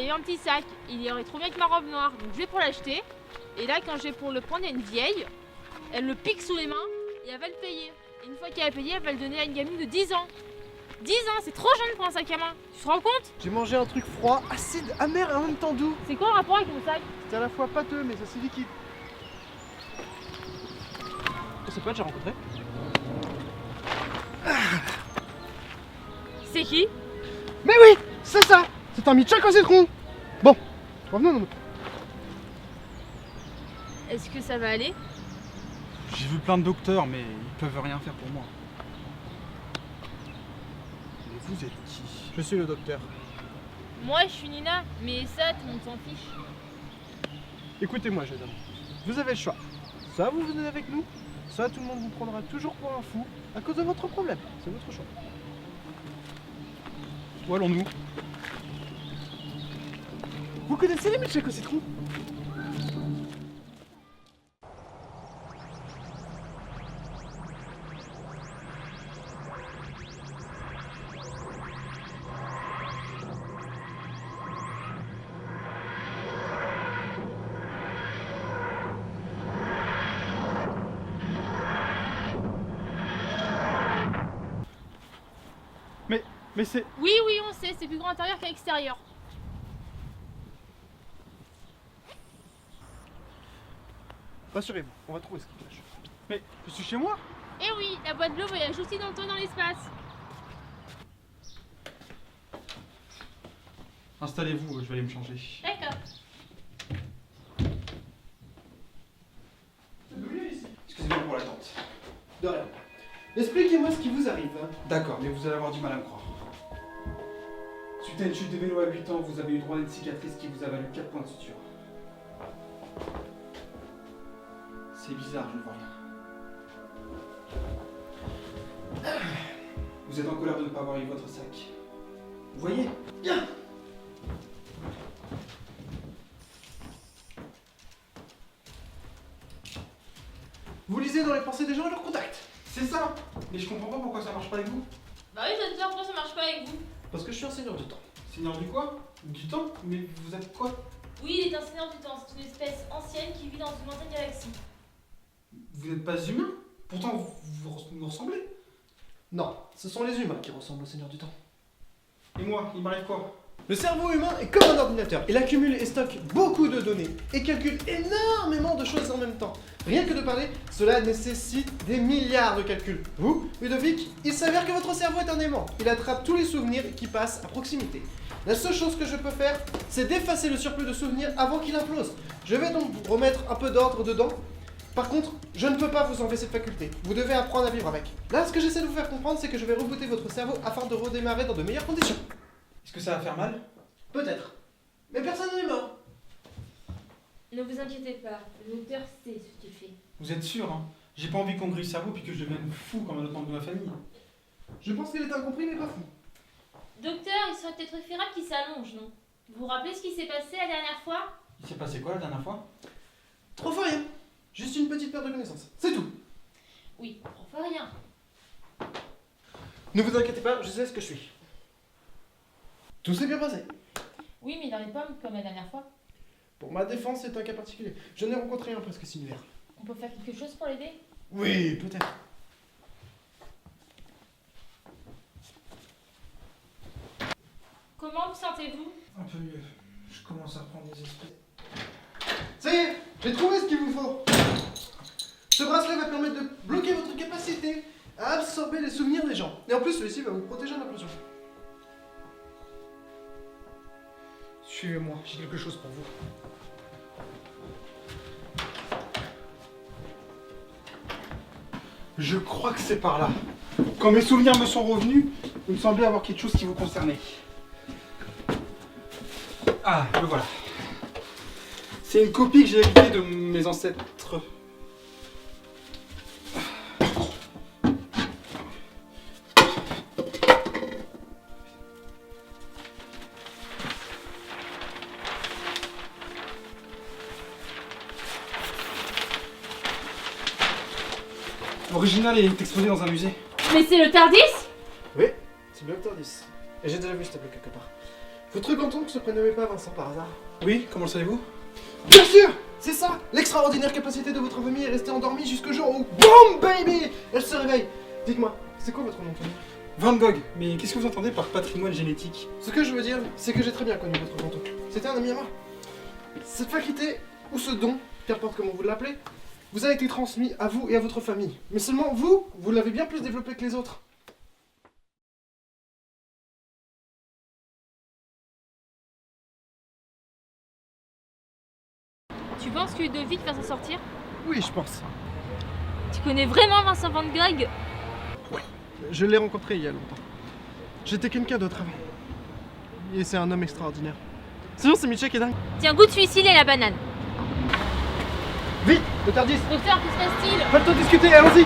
a eu un petit sac. Il y aurait trop bien avec ma robe noire. Donc je vais pour l'acheter. Et là, quand je vais pour le prendre, il y a une vieille. Elle le pique sous les mains et elle va le payer. Et une fois qu'elle a payé, elle va le donner à une gamine de 10 ans. 10 ans, c'est trop jeune pour un sac à main. Tu te rends compte? J'ai mangé un truc froid, acide, amer et en même temps doux. C'est quoi le rapport avec mon sac? C'est à la fois pâteux mais ça c'est liquide. C'est quoi que j'ai rencontré? C'est qui? Mais oui, c'est ça. C'est un Mitchell au citron. Bon, revenons à nos moutons. Est-ce que ça va aller? J'ai vu plein de docteurs, mais ils peuvent rien faire pour moi. Mais vous êtes qui? Je suis le docteur. Moi, je suis Nina, mais ça, tout le monde s'en fiche. Écoutez-moi, jeune homme. Vous avez le choix. Soit vous venez avec nous, soit tout le monde vous prendra toujours pour un fou à cause de votre problème. C'est votre choix. Où allons-nous? Vous connaissez les milkshakes au citron? Mais c'est... Oui, on sait, c'est plus grand intérieur qu'à l'extérieur. Rassurez-vous, on va trouver ce qui cache. Mais je suis chez moi? Eh oui, la boîte bleue voyage aussi dans le temps et dans l'espace. Installez-vous, je vais aller me changer. D'accord. Excusez-moi pour l'attente. De rien. Expliquez-moi ce qui vous arrive. D'accord, mais vous allez avoir du mal à me croire. Suite à une chute de vélo à 8 ans, vous avez eu droit à une cicatrice qui vous a valu 4 points de suture. C'est bizarre, je ne vois rien. Vous êtes en colère de ne pas avoir eu votre sac. Vous voyez? Bien. Vous lisez dans les pensées des gens et leurs contacts. C'est ça. Mais je comprends pas pourquoi ça marche pas avec vous. Bah oui, docteur, pourquoi ça marche pas avec vous? Parce que je suis un seigneur du temps. Seigneur du quoi? Du temps? Mais vous êtes quoi? Oui, il est un seigneur du temps. C'est une espèce ancienne qui vit dans une lointaine galaxie. Vous n'êtes pas humain? Pourtant, vous me ressemblez. Non, ce sont les humains qui ressemblent au seigneur du temps. Et moi, il m'arrive quoi? Le cerveau humain est comme un ordinateur. Il accumule et stocke beaucoup de données et calcule énormément de choses en même temps. Rien que de parler, cela nécessite des milliards de calculs. Vous, Ludovic, il s'avère que votre cerveau est un aimant. Il attrape tous les souvenirs qui passent à proximité. La seule chose que je peux faire, c'est d'effacer le surplus de souvenirs avant qu'il implose. Je vais donc vous remettre un peu d'ordre dedans. Par contre, je ne peux pas vous enlever cette faculté. Vous devez apprendre à vivre avec. Là, ce que j'essaie de vous faire comprendre, c'est que je vais rebooter votre cerveau afin de redémarrer dans de meilleures conditions. Est-ce que ça va faire mal? Peut-être. Mais personne n'est mort. Ne vous inquiétez pas, le docteur sait ce qu'il fait. Vous êtes sûr, hein? J'ai pas envie qu'on grille le cerveau puis que je devienne fou comme un autre membre de ma famille. Je pense qu'elle est incompris mais pas fou. Docteur, il serait peut-être préférable qu'il s'allonge, non? Vous vous rappelez ce qui s'est passé la dernière fois? Il s'est passé quoi la dernière fois? Trop fois rien. Juste une petite perte de connaissance. C'est tout. Oui, enfin rien. Ne vous inquiétez pas, je sais ce que je suis. Tout s'est bien passé. Oui, mais dans les pommes, comme la dernière fois. Pour ma défense, c'est un cas particulier. Je n'ai rencontré un presque similaire. On peut faire quelque chose pour l'aider? Oui, peut-être. Comment vous sentez-vous? Un peu mieux. Je commence à reprendre des esprits. Ça y est, j'ai trouvé ce qu'il vous faut. Ce bracelet va permettre de bloquer votre capacité à absorber les souvenirs des gens. Et en plus, celui-ci va vous protéger de l'implosion. Suivez-moi, j'ai quelque chose pour vous. Je crois que c'est par là. Quand mes souvenirs me sont revenus, il me semblait avoir quelque chose qui vous concernait. Ah, le voilà. C'est une copie que j'ai héritée de mes ancêtres. L'original est exposé dans un musée. Mais c'est le Tardis? Oui, c'est bien le Tardis. Et j'ai déjà vu ce tableau quelque part. Votre grand-oncle se prénommait pas Vincent par hasard? Oui, comment le savez-vous? Bien sûr! C'est ça! L'extraordinaire capacité de votre famille est restée endormie jusqu'au jour où BOOM BABY! Elle se réveille! Dites-moi, c'est quoi votre nom de famille? Van Gogh. Mais qu'est-ce que vous entendez par patrimoine génétique? Ce que je veux dire, c'est que j'ai très bien connu votre grand-oncle. C'était un ami à moi. Cette faculté, ou ce don, qu'importe comment vous l'appelez, vous a été transmis à vous et à votre famille. Mais seulement vous, vous l'avez bien plus développé que les autres. Tu penses que Ludovic va s'en sortir? Oui, je pense. Tu connais vraiment Vincent Van Gogh? Je l'ai rencontré il y a longtemps. J'étais quelqu'un d'autre avant. Et c'est un homme extraordinaire. Sinon, c'est Mitchell qui est dingue. Tiens, goûte celui-ci et la banane. Vite, le Tardis! Docteur, que se passe-t-il? Pas le temps de discuter, allons-y!